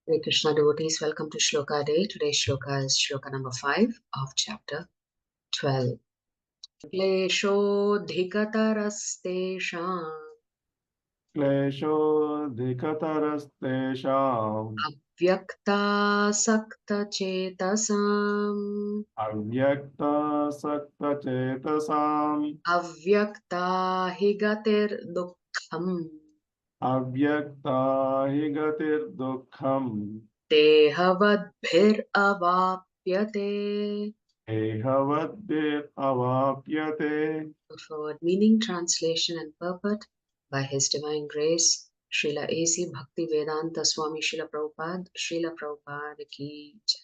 Hare Krishna devotees, welcome to Shloka Day. Today's Shloka is Shloka number 5 of chapter 12. Kleshodhikatarastesham क्लेशोऽधिकतरस्तेषाम् avyaktasaktachetasam अव्यक्तासक्तचेतसाम् avyaktahigatir dukkham अव्यक्ता हि गतिर्दुःखम् tehavaddhir avapyate. एहवद्भिरवाप्यते. Forward meaning, translation and purport by His Divine Grace, Srila A.C. Bhakti Vedanta Swami Srila Prabhupada ki Jai.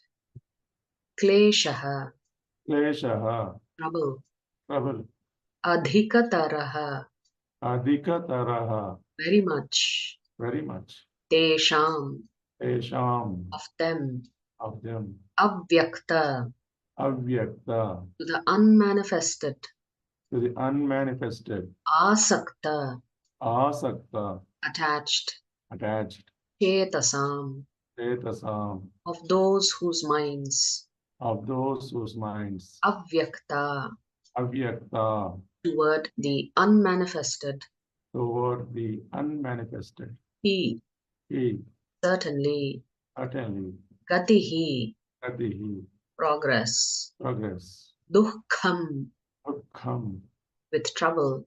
Kleshaha, क्लेशः trouble. प्रबल Adhikataraha, अधिकतरः very much. very much Tesham, तेषाम् of them. of them Avyakta, अव्यक्ता to the unmanifested. to the unmanifested Asakta, आसक्ता attached. attached Chetasam, चेतसाम् of those whose minds. of those whose minds Avyakta, avyakta toward the unmanifested. toward the unmanifested. He, He certainly. certainly Gatihi, gatihi progress. progress. Dukkham, Dukkham with trouble.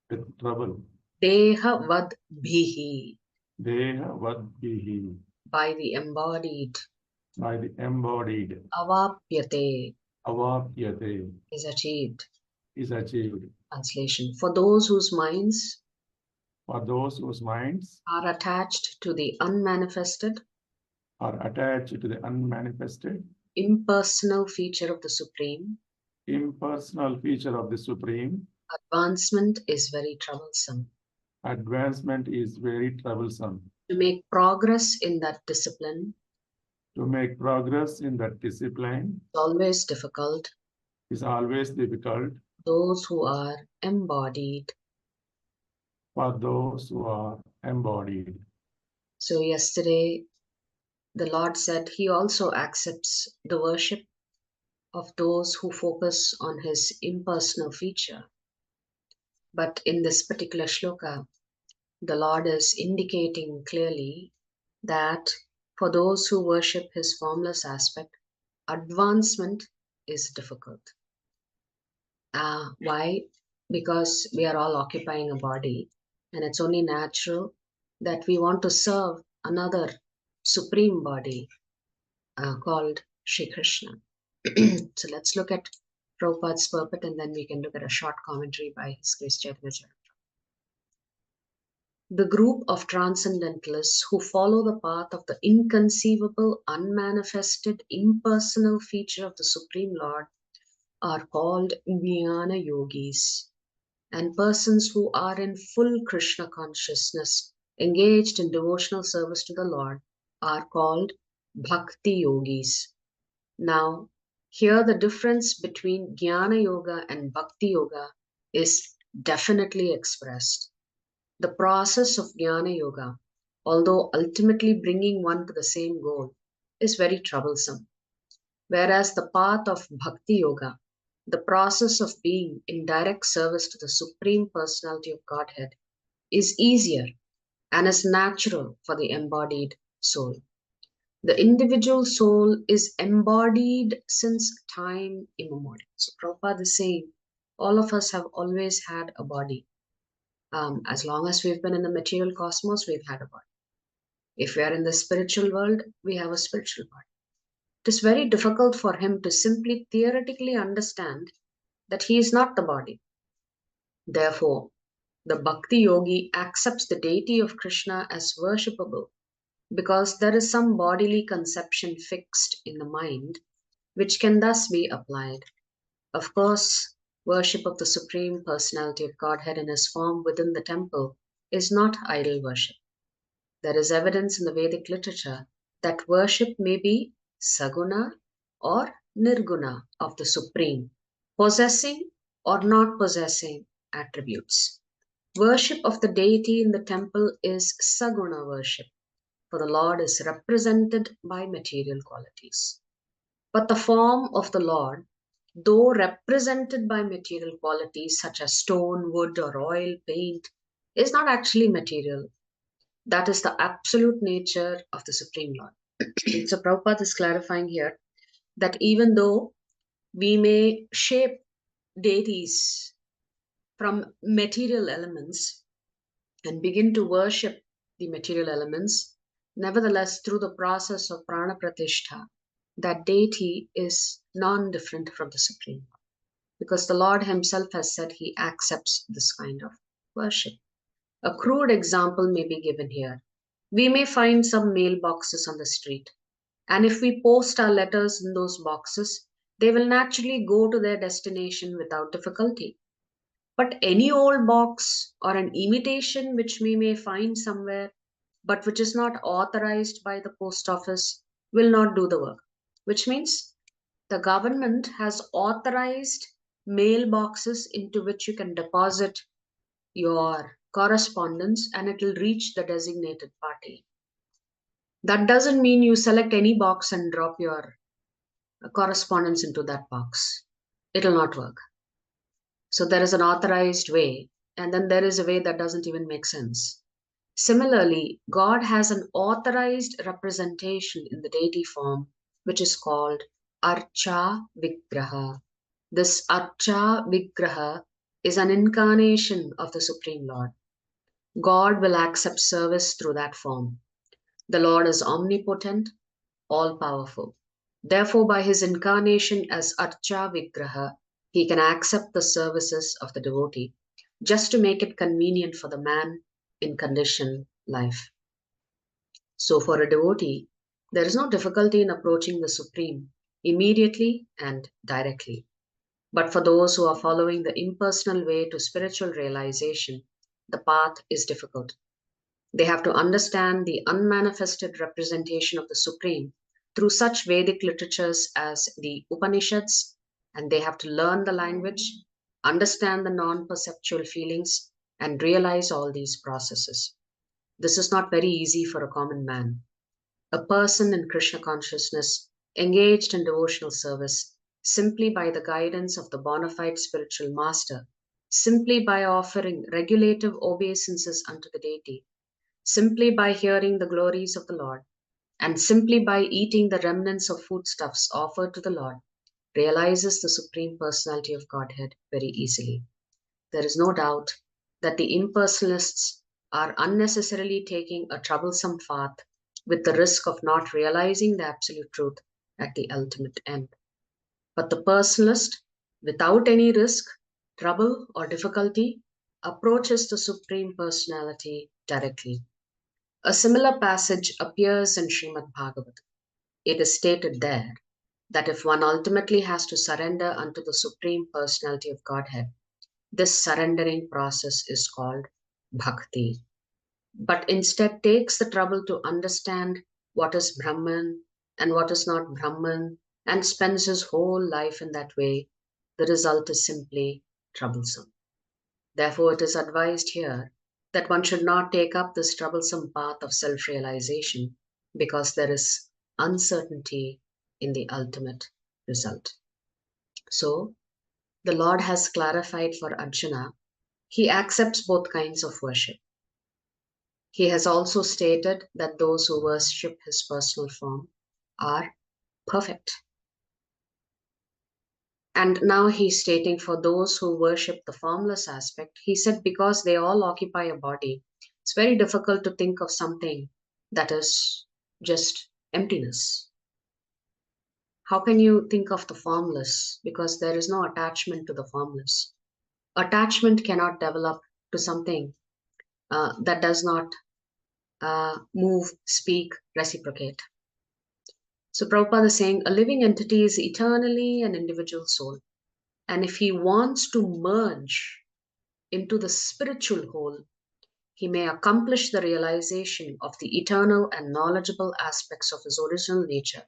with trouble. Deha vadbhihi, Deha vadbihi by the embodied. by the embodied. Avapyate, Avapyate is achieved. is achieved. Translation: for those whose minds For those whose minds are attached to the unmanifested, are attached to the unmanifested, impersonal feature of the Supreme, impersonal feature of the Supreme, advancement is very troublesome. advancement is very troublesome. To make progress in that discipline To make progress in that discipline is always difficult. is always difficult Those who are embodied. for those who are embodied. So yesterday, the Lord said He also accepts the worship of those who focus on His impersonal feature. But in this particular shloka, the Lord is indicating clearly that for those who worship His formless aspect, advancement is difficult. Why? Because we are all occupying a body, and it's only natural that we want to serve another supreme body called Shri Krishna. So let's look at Prabhupada's purport, and then we can look at a short commentary by His Grace Chaitanya Charitamrita. The group of transcendentalists who follow the path of the inconceivable, unmanifested, impersonal feature of the Supreme Lord are called Jnana Yogis, and persons who are in full Krishna consciousness, engaged in devotional service to the Lord, are called Bhakti Yogis. Now, here the difference between Jnana Yoga and Bhakti Yoga is definitely expressed. The process of Jnana Yoga, although ultimately bringing one to the same goal, is very troublesome. Whereas the path of Bhakti Yoga, the process of being in direct service to the Supreme Personality of Godhead, is easier and is natural for the embodied soul. The individual soul is embodied since time immemorial. So Prabhupada is saying, all of us have always had a body. As long as we've been in the material cosmos, we've had a body. If we are in the spiritual world, we have a spiritual body. It is very difficult for him to simply theoretically understand that he is not the body. Therefore, the Bhakti Yogi accepts the deity of Krishna as worshipable because there is some bodily conception fixed in the mind which can thus be applied. Of course, worship of the Supreme Personality of Godhead in His form within the temple is not idol worship. There is evidence in the Vedic literature that worship may be saguna or nirguna of the Supreme, possessing or not possessing attributes. Worship of the deity in the temple is saguna worship. for the Lord is represented by material qualities. But the form of the Lord, though represented by material qualities such as stone, wood, or oil, paint, is not actually material. That is the absolute nature of the Supreme Lord. So Prabhupada is clarifying here that even though we may shape deities from material elements and begin to worship the material elements, nevertheless, through the process of prana pratishtha, that deity is non-different from the Supreme Lord. Because the Lord himself has said he accepts this kind of worship. A crude example may be given here. We may find some mailboxes on the street, and if we post our letters in those boxes, they will naturally go to their destination without difficulty. But any old box or an imitation which we may find somewhere, but which is not authorized by the post office, will not do the work. Which means the government has authorized mailboxes into which you can deposit your correspondence and it will reach the designated party. That doesn't mean you select any box and drop your correspondence into that box. It will not work. So there is an authorized way, and then there is a way that doesn't even make sense. Similarly, God has an authorized representation in the deity form, which is called Archa Vigraha. This Archa Vigraha is an incarnation of the Supreme Lord. God will accept service through that form. The Lord is omnipotent, all-powerful. Therefore, by his incarnation as Archa Vigraha, he can accept the services of the devotee just to make it convenient for the man in conditioned life. So for a devotee, there is no difficulty in approaching the Supreme immediately and directly. But for those who are following the impersonal way to spiritual realization, the path is difficult. They have to understand the unmanifested representation of the Supreme through such Vedic literatures as the Upanishads, and they have to learn the language, understand the non-perceptual feelings, and realize all these processes. This is not very easy for a common man. A person in Krishna consciousness, engaged in devotional service, simply by the guidance of the bona fide spiritual master, simply by offering regulative obeisances unto the deity, simply by hearing the glories of the Lord, and simply by eating the remnants of foodstuffs offered to the Lord, realizes the Supreme Personality of Godhead very easily. There is no doubt that the impersonalists are unnecessarily taking a troublesome path with the risk of not realizing the absolute truth at the ultimate end. But the personalist, without any risk, trouble, or difficulty, approaches the Supreme Personality directly. A similar passage appears in Srimad Bhagavad. It is stated there that if one ultimately has to surrender unto the Supreme Personality of Godhead, this surrendering process is called bhakti, but instead takes the trouble to understand what is Brahman and what is not Brahman and spends his whole life in that way, the result is simply troublesome. Therefore, it is advised here that one should not take up this troublesome path of self-realization because there is uncertainty in the ultimate result. So, the Lord has clarified for Arjuna, he accepts both kinds of worship. He has also stated that those who worship his personal form are perfect. And now he's stating for those who worship the formless aspect, he said because they all occupy a body, it's very difficult to think of something that is just emptiness. How can you think of the formless? Because there is no attachment to the formless. Attachment cannot develop to something that does not move, speak, reciprocate. So Prabhupada is saying a living entity is eternally an individual soul. And if he wants to merge into the spiritual whole, he may accomplish the realization of the eternal and knowledgeable aspects of his original nature,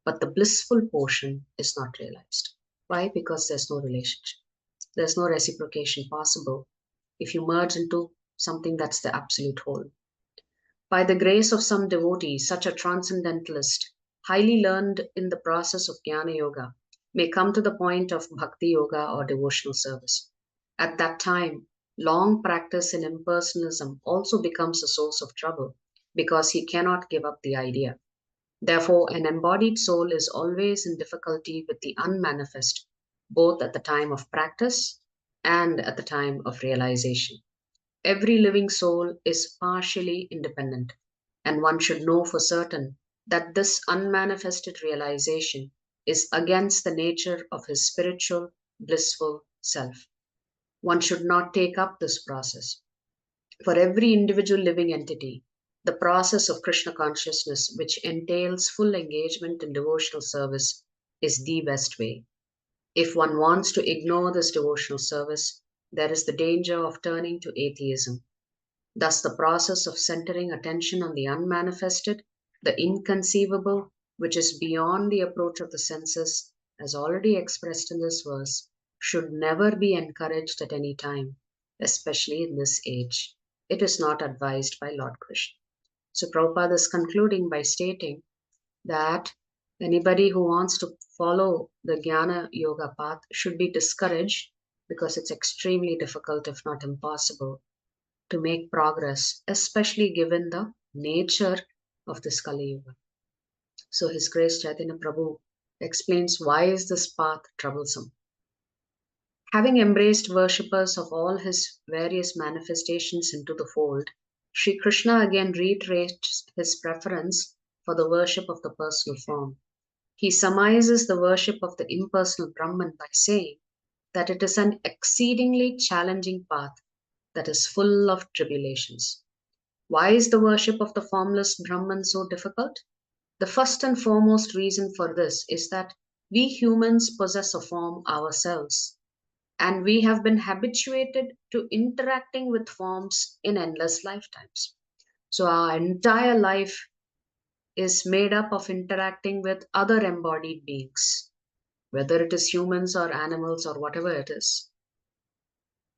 but the blissful portion is not realized. Why? Because there's no relationship. There's no reciprocation possible if you merge into something that's the absolute whole. By the grace of some devotee, such a transcendentalist, highly learned in the process of Jnana Yoga, may come to the point of Bhakti Yoga or devotional service. At that time, long practice in impersonalism also becomes a source of trouble because he cannot give up the idea. Therefore, an embodied soul is always in difficulty with the unmanifest, both at the time of practice and at the time of realization. Every living soul is partially independent, and one should know for certain that this unmanifested realization is against the nature of his spiritual, blissful self. One should not take up this process. For every individual living entity, the process of Krishna consciousness, which entails full engagement in devotional service, is the best way. If one wants to ignore this devotional service, there is the danger of turning to atheism. Thus, the process of centering attention on the unmanifested, the inconceivable, which is beyond the approach of the senses, as already expressed in this verse, should never be encouraged at any time, especially in this age. It is not advised by Lord Krishna. So, Prabhupada is concluding by stating that anybody who wants to follow the Jnana Yoga path should be discouraged because it's extremely difficult, if not impossible, to make progress, especially given the nature of this Kali Yuga. So His Grace Chaitanya Prabhu explains why is this path troublesome. Having embraced worshippers of all his various manifestations into the fold, Sri Krishna again reiterates his preference for the worship of the personal form. He surmises the worship of the impersonal Brahman by saying that it is an exceedingly challenging path that is full of tribulations. Why is the worship of the formless Brahman so difficult? The first and foremost reason for this is that we humans possess a form ourselves, and we have been habituated to interacting with forms in endless lifetimes. So our entire life is made up of interacting with other embodied beings, whether it is humans or animals or whatever it is.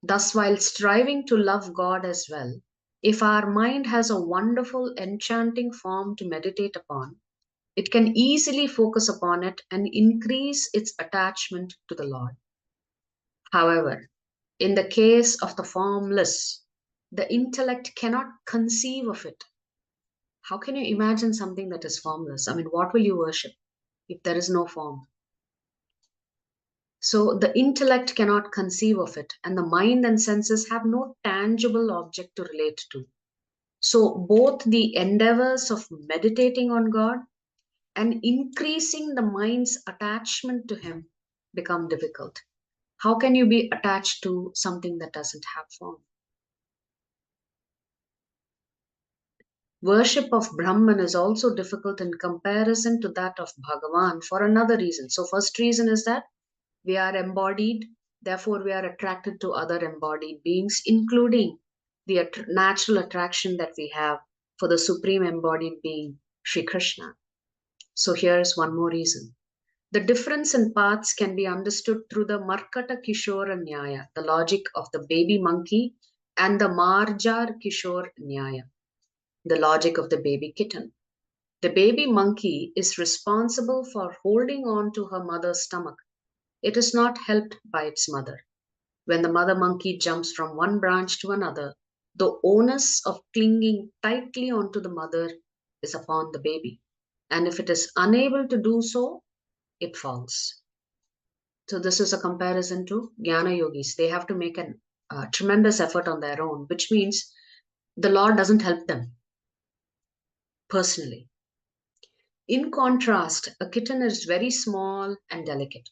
Thus, while striving to love God as well, if our mind has a wonderful, enchanting form to meditate upon, it can easily focus upon it and increase its attachment to the Lord. However, in the case of the formless, the intellect cannot conceive of it. How can you imagine something that is formless? I mean, what will you worship if there is no form? So the intellect cannot conceive of it, and the mind and senses have no tangible object to relate to. So both the endeavors of meditating on God and increasing the mind's attachment to Him become difficult. How can you be attached to something that doesn't have form? Worship of Brahman is also difficult in comparison to that of Bhagavan for another reason. So, first reason is that we are embodied, therefore, we are attracted to other embodied beings, including the natural attraction that we have for the supreme embodied being, Sri Krishna. So, here's one more reason. The difference in paths can be understood through the Markata Kishora Nyaya, the logic of the baby monkey, and the Marjar Kishore Nyaya, the logic of the baby kitten. The baby monkey is responsible for holding on to her mother's stomach. It is not helped by its mother. When the mother monkey jumps from one branch to another, the onus of clinging tightly onto the mother is upon the baby. And if it is unable to do so, it falls. So this is a comparison to Jnana Yogis. They have to make a tremendous effort on their own, which means the Lord doesn't help them personally. In contrast, a kitten is very small and delicate,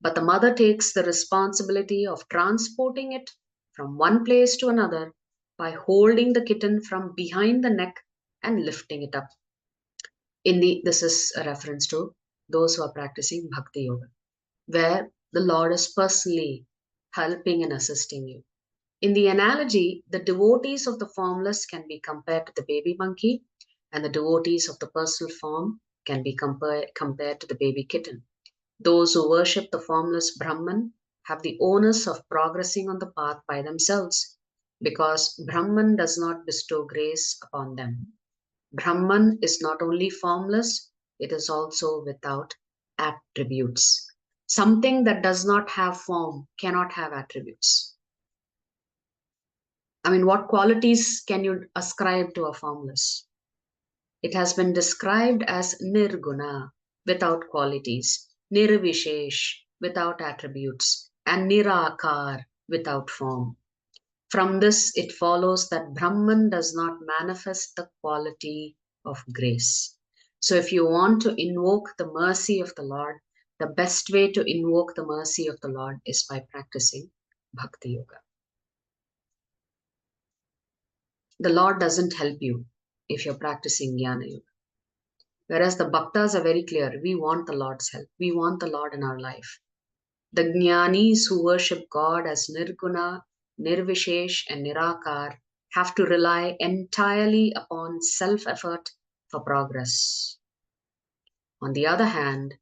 but the mother takes the responsibility of transporting it from one place to another by holding the kitten from behind the neck and lifting it up. This is a reference to those who are practicing Bhakti Yoga, where the Lord is personally helping and assisting you. In the analogy, the devotees of the formless can be compared to the baby monkey, and the devotees of the personal form can be compared to the baby kitten. Those who worship the formless Brahman have the onus of progressing on the path by themselves, because Brahman does not bestow grace upon them. Brahman is not only formless, it is also without attributes. Something that does not have form cannot have attributes. I mean, what qualities can you ascribe to a formless? It has been described as nirguna, without qualities, nirvishesh, without attributes, and nirakar, without form. From this, it follows that Brahman does not manifest the quality of grace. So, if you want to invoke the mercy of the Lord, the best way to invoke the mercy of the Lord is by practicing Bhakti Yoga. The Lord doesn't help you if you're practicing Jnana Yoga. Whereas the Bhaktas are very clear, we want the Lord's help. We want the Lord in our life. The Jnanis who worship God as Nirguna, Nirvishesh, and Nirakar have to rely entirely upon self-effort for progress. On the other hand,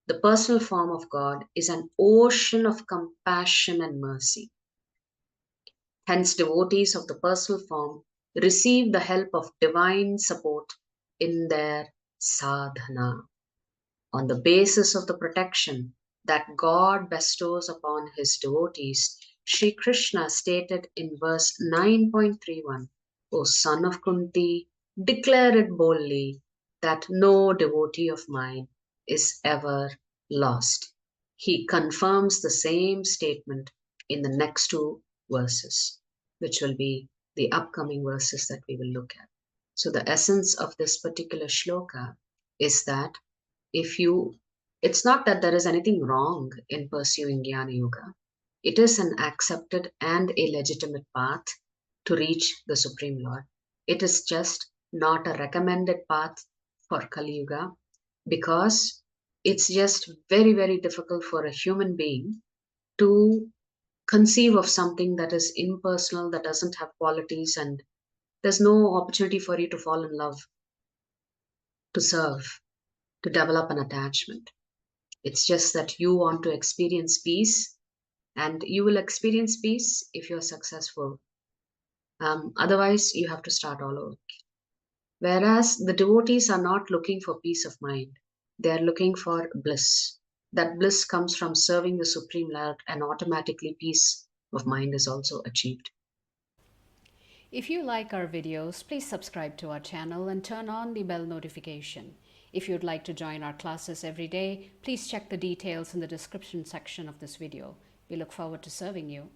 the personal form of God is an ocean of compassion and mercy. Hence, devotees of the personal form receive the help of divine support in their sadhana. On the basis of the protection that God bestows upon his devotees, Sri Krishna stated in verse 9.31, O son of Kunti, declare it boldly that no devotee of mine is ever lost. He confirms the same statement in the next two verses, which will be the upcoming verses that we will look at. So, the essence of this particular shloka is that if you, it's not that there is anything wrong in pursuing Jnana Yoga. It is an accepted and a legitimate path to reach the Supreme Lord. It is just not a recommended path for Kali Yuga because it's just very, very difficult for a human being to conceive of something that is impersonal, that doesn't have qualities, and there's no opportunity for you to fall in love, to serve, to develop an attachment. It's just that you want to experience peace, and you will experience peace if you're successful. Otherwise, you have to start all over. Whereas the devotees are not looking for peace of mind, they are looking for bliss. That bliss comes from serving the Supreme Lord, and automatically peace of mind is also achieved. If you like our videos, please subscribe to our channel and turn on the bell notification. If you'd like to join our classes every day, please check the details in the description section of this video. We look forward to serving you.